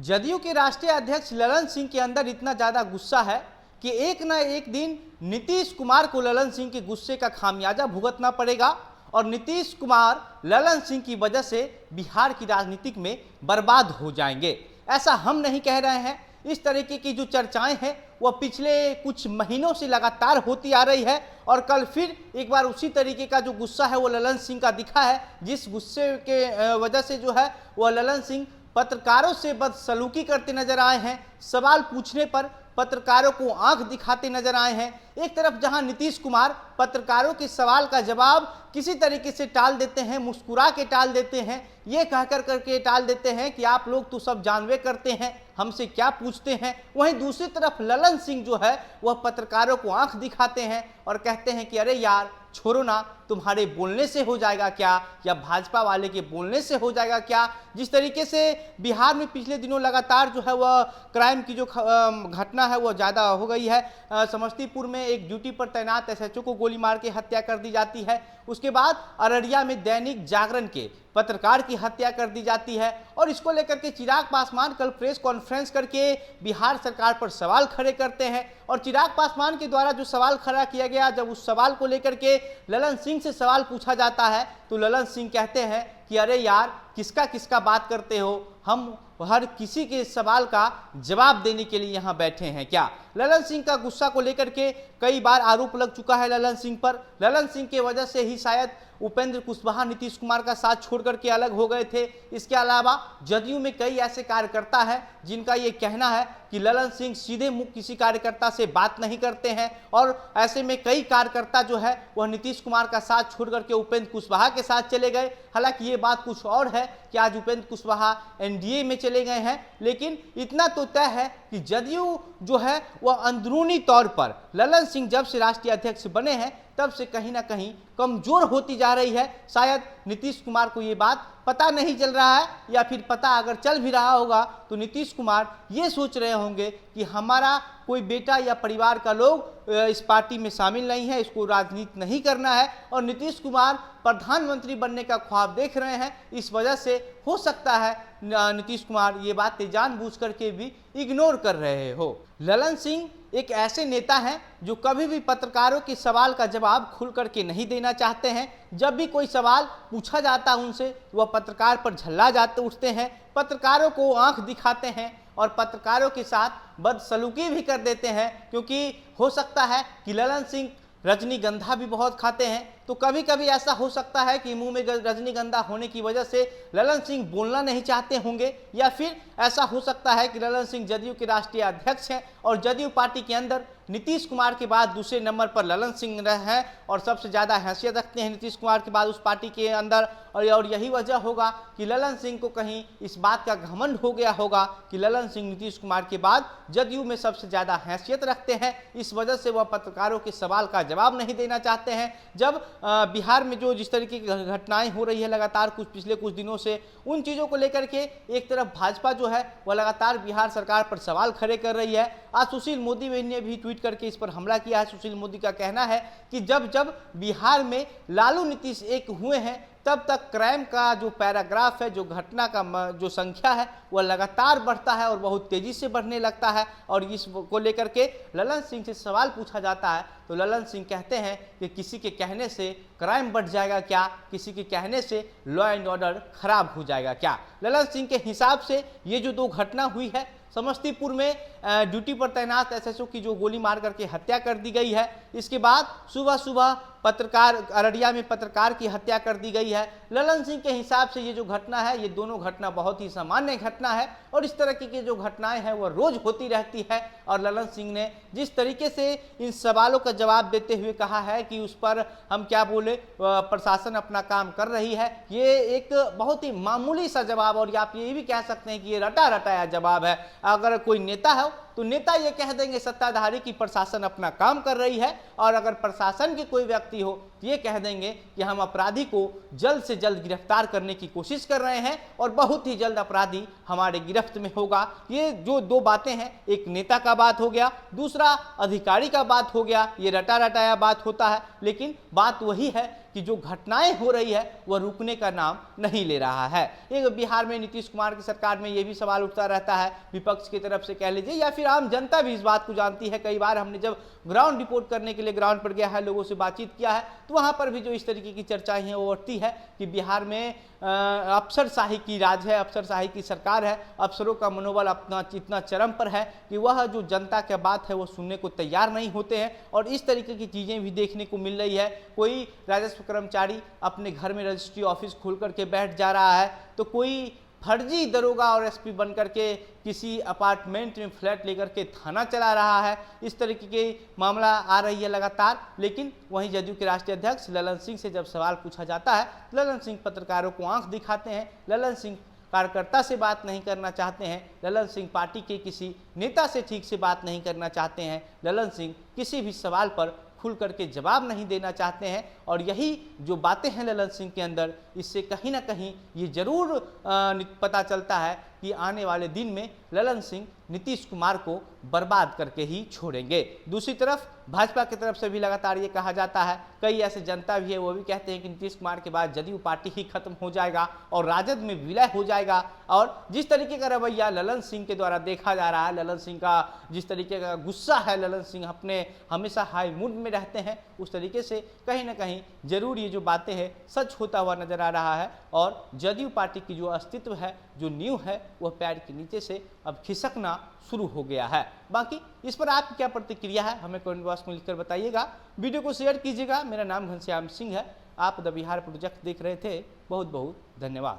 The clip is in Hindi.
जदयू के राष्ट्रीय अध्यक्ष ललन सिंह के अंदर इतना ज्यादा गुस्सा है कि एक न एक दिन नीतीश कुमार को ललन सिंह के गुस्से का खामियाजा भुगतना पड़ेगा और नीतीश कुमार ललन सिंह की वजह से बिहार की राजनीतिक में बर्बाद हो जाएंगे। ऐसा हम नहीं कह रहे हैं, इस तरीके की जो चर्चाएं हैं वह पिछले कुछ महीनों से लगातार होती आ रही है और कल फिर एक बार उसी तरीके का जो गुस्सा है वो ललन सिंह का दिखा है, जिस गुस्से के वजह से जो है वह ललन सिंह पत्रकारों से बदसलूकी करते नजर आए हैं। सवाल पूछने पर पत्रकारों को आंख दिखाते नजर आए हैं। एक तरफ जहां नीतीश कुमार पत्रकारों के सवाल का जवाब किसी तरीके से टाल देते हैं, मुस्कुरा के टाल देते हैं, ये कहकर करके टाल देते हैं कि आप लोग तो सब जानवे करते हैं, हमसे क्या पूछते हैं। वहीं दूसरी तरफ ललन सिंह जो है वह पत्रकारों को आंख दिखाते हैं और कहते हैं कि अरे यार छोड़ो ना, तुम्हारे बोलने से हो जाएगा क्या, या भाजपा वाले के बोलने से हो जाएगा क्या। जिस तरीके से बिहार में पिछले दिनों लगातार जो है वह क्राइम की जो घटना है वह ज़्यादा हो गई है। समस्तीपुर में एक ड्यूटी पर तैनात एसएचओ को गोली मार के हत्या कर दी जाती है। उसके बाद अररिया में दैनिक जागरण के पत्रकार की हत्या कर दी जाती है और इसको लेकर के चिराग पासवान कल प्रेस कॉन्फ्रेंस करके बिहार सरकार पर सवाल खड़े करते हैं और चिराग पासवान के द्वारा जो सवाल खड़ा किया गया, जब उस सवाल को लेकर के ललन सिंह से सवाल पूछा जाता है तो ललन सिंह कहते हैं कि अरे यार किसका किसका बात करते हो, हम हर किसी के सवाल का जवाब देने के लिए यहाँ बैठे हैं क्या। ललन सिंह का गुस्सा को लेकर के कई बार आरोप लग चुका है ललन सिंह पर। ललन सिंह के वजह से ही शायद उपेंद्र कुशवाहा नीतीश कुमार का साथ छोड़ करके अलग हो गए थे। इसके अलावा जदयू में कई ऐसे कार्यकर्ता हैं जिनका ये कहना है कि ललन सिंह सीधे मुंह किसी कार्यकर्ता से बात नहीं करते हैं और ऐसे में कई कार्यकर्ता जो है वह नीतीश कुमार का साथ छोड़ करके उपेंद्र कुशवाहा के साथ चले गए। हालांकि ये बात कुछ और है कि आज उपेंद्र कुशवाहा एनडीए में चले गए हैं, लेकिन इतना तो तय है कि जदयू जो है वह अंदरूनी तौर पर ललन सिंह जब से राष्ट्रीय अध्यक्ष बने हैं तब से कहीं ना कहीं कमजोर होती जा रही है। शायद नीतीश कुमार को ये बात पता नहीं चल रहा है, या फिर पता अगर चल भी रहा होगा तो नीतीश कुमार ये सोच रहे होंगे कि हमारा कोई बेटा या परिवार का लोग इस पार्टी में शामिल नहीं है, इसको राजनीति नहीं करना है और नीतीश कुमार प्रधानमंत्री बनने का ख्वाब देख रहे हैं। इस वजह से हो सकता है नीतीश कुमार ये बातें जानबूझ करके भी इग्नोर कर रहे हो। ललन सिंह एक ऐसे नेता हैं जो कभी भी पत्रकारों के सवाल का जवाब खुल करके नहीं देना चाहते हैं। जब भी कोई सवाल पूछा जाता है उनसे वह पत्रकार पर झल्ला जाते उठते हैं, पत्रकारों को आंख दिखाते हैं और पत्रकारों के साथ बदसलूकी भी कर देते हैं, क्योंकि हो सकता है कि ललन सिंह रजनीगंधा भी बहुत खाते हैं, तो कभी कभी ऐसा हो सकता है कि मुंह में रजनीगंधा होने की वजह से ललन सिंह बोलना नहीं चाहते होंगे, या फिर ऐसा हो सकता है कि ललन सिंह जदयू के राष्ट्रीय अध्यक्ष हैं और जदयू पार्टी के अंदर नीतीश कुमार के बाद दूसरे नंबर पर ललन सिंह हैं और सबसे ज़्यादा हैसियत रखते हैं नीतीश कुमार के बाद उस पार्टी के अंदर। और यही वजह होगा कि ललन सिंह को कहीं इस बात का घमंड हो गया होगा कि ललन सिंह नीतीश कुमार के बाद जदयू में सबसे ज़्यादा हैसियत रखते हैं। इस वजह से वह पत्रकारों के सवाल का जवाब नहीं देना चाहते हैं। जब बिहार में जो जिस तरीके की घटनाएं हो रही है लगातार पिछले कुछ दिनों से, उन चीज़ों को लेकर के एक तरफ भाजपा जो है वह लगातार बिहार सरकार पर सवाल खड़े कर रही है। आज सुशील मोदी ने भी ट्वीट करके इस पर हमला किया है। सुशील मोदी का कहना है कि जब जब बिहार में लालू नीतीश एक हुए हैं तब तक क्राइम का जो पैराग्राफ है, जो घटना का जो संख्या है वह लगातार बढ़ता है और बहुत तेजी से बढ़ने लगता है। और इस को लेकर के ललन सिंह से सवाल पूछा जाता है तो ललन सिंह कहते हैं कि किसी के कहने से क्राइम बढ़ जाएगा क्या, किसी के कहने से लॉ एंड ऑर्डर खराब हो जाएगा क्या। ललन सिंह के हिसाब से ये जो दो घटना हुई है, समस्तीपुर में ड्यूटी पर तैनात एसएचओ की जो गोली मार करके हत्या कर दी गई है, इसके बाद सुबह सुबह पत्रकार अररिया में पत्रकार की हत्या कर दी गई है। ललन सिंह के हिसाब से ये जो घटना है ये दोनों घटना बहुत ही सामान्य घटना है और इस तरह की जो घटनाएं हैं वह रोज होती रहती है। और ललन सिंह ने जिस तरीके से इन सवालों का जवाब देते हुए कहा है कि उस पर हम क्या बोले, प्रशासन अपना काम कर रही है, ये एक बहुत ही मामूली सा जवाब, और आप ये भी कह सकते हैं कि ये रटा रटाया जवाब है। अगर कोई नेता है तो नेता ये कह देंगे सत्ताधारी की प्रशासन अपना काम कर रही है, और अगर प्रशासन के कोई व्यक्ति हो तो ये कह देंगे कि हम अपराधी को जल्द से जल्द गिरफ्तार करने की कोशिश कर रहे हैं और बहुत ही जल्द अपराधी हमारे गिरफ्त में होगा। ये जो दो बातें हैं, एक नेता का बात हो गया, दूसरा अधिकारी का बात हो गया, ये रटा रटाया बात होता है। लेकिन बात वही है कि जो घटनाएं हो रही है वह रुकने का नाम नहीं ले रहा है। एक बिहार में नीतीश कुमार की सरकार में यह भी सवाल उठता रहता है विपक्ष की तरफ से कह लीजिए या फिर आम जनता भी इस बात को जानती है। कई बार हमने जब ग्राउंड रिपोर्ट करने के लिए ग्राउंड पर गया है, लोगों से बातचीत किया है, तो वहां पर भी जो इस तरीके की चर्चाएं हैं वो उठती है कि बिहार में अफसरशाही की राज है, अफसरशाही की सरकार है, अफसरों का मनोबल अपना इतना चरम पर है कि वह जो जनता की बात है वो सुनने को तैयार नहीं होते हैं। और इस तरीके की चीज़ें भी देखने को मिल रही है। कोई राजस्व कर्मचारी अपने घर में रजिस्ट्री ऑफिस खोल करके बैठ जा रहा है, तो कोई फर्जी दरोगा और एसपी बन करके किसी अपार्टमेंट में फ्लैट लेकर के थाना चला रहा है। इस तरीके के मामला आ रही है लगातार। लेकिन वहीं जदयू के राष्ट्रीय अध्यक्ष ललन सिंह से जब सवाल पूछा जाता है, ललन सिंह पत्रकारों को आंख दिखाते हैं। ललन सिंह कार्यकर्ता से बात नहीं करना चाहते हैं। ललन सिंह पार्टी के किसी नेता से ठीक से बात नहीं करना चाहते हैं। ललन सिंह किसी भी सवाल पर खुल करके जवाब नहीं देना चाहते हैं। और यही जो बातें हैं ललन सिंह के अंदर, इससे कहीं ना कहीं ये जरूर पता चलता है कि आने वाले दिन में ललन सिंह नीतीश कुमार को बर्बाद करके ही छोड़ेंगे। दूसरी तरफ भाजपा की तरफ से भी लगातार ये कहा जाता है, कई ऐसे जनता भी है वो भी कहते हैं कि नीतीश कुमार के बाद जदयू पार्टी ही खत्म हो जाएगा और राजद में विलय हो जाएगा। और जिस तरीके का रवैया ललन सिंह के द्वारा देखा जा रहा है, ललन सिंह का जिस तरीके का गुस्सा है, ललन सिंह अपने हमेशा हाई मूड में रहते हैं, उस तरीके से कहीं ना कहीं जरूर ये जो बातें हैं सच होता हुआ नजर आ रहा है। और जदयू पार्टी की जो अस्तित्व है, जो नींव है, वह पैर के नीचे से अब खिसकना शुरू हो गया है। बाकी इस पर आपकी क्या प्रतिक्रिया है हमें कमेंट बॉक्स में लिखकर बताइएगा। वीडियो को शेयर कीजिएगा। मेरा नाम घनश्याम सिंह है। आप द बिहार प्रोजेक्ट देख रहे थे। बहुत बहुत धन्यवाद।